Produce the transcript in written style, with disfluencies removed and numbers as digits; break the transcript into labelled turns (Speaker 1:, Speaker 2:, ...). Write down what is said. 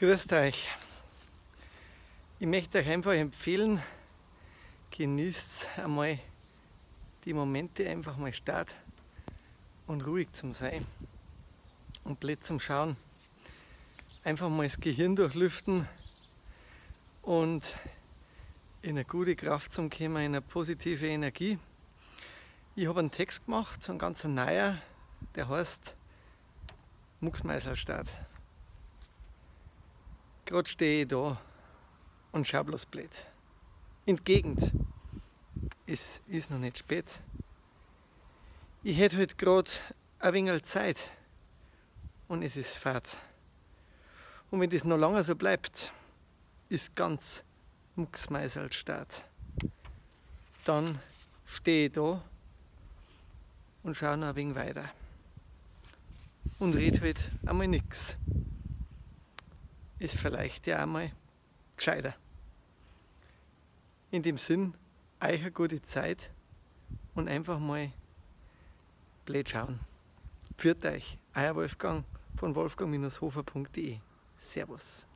Speaker 1: Grüßt euch. Ich möchte euch einfach empfehlen, genießt einmal die Momente, einfach mal stark und ruhig zum Sein und blöd zum Schauen. Einfach mal das Gehirn durchlüften und in eine gute Kraft zum Kommen, in eine positive Energie. Ich habe einen Text gemacht, so ein ganz neuer, der heißt Mucksmeißelstadt. Gerade stehe ich da und schau bloß blöd. In der Gegend. Es ist noch nicht spät. Ich hätte halt gerade ein wenig Zeit und es ist Fahrt. Und wenn das noch lange so bleibt, ist ganz Mucksmeißelstadt. Dann stehe ich da und schaue noch ein wenig weiter. Und rede halt einmal nichts. Ist vielleicht ja einmal gescheiter. In dem Sinn, euch eine gute Zeit und einfach mal blöd schauen. Pfiat euch, euer Wolfgang von wolfgang-hofer.de. Servus.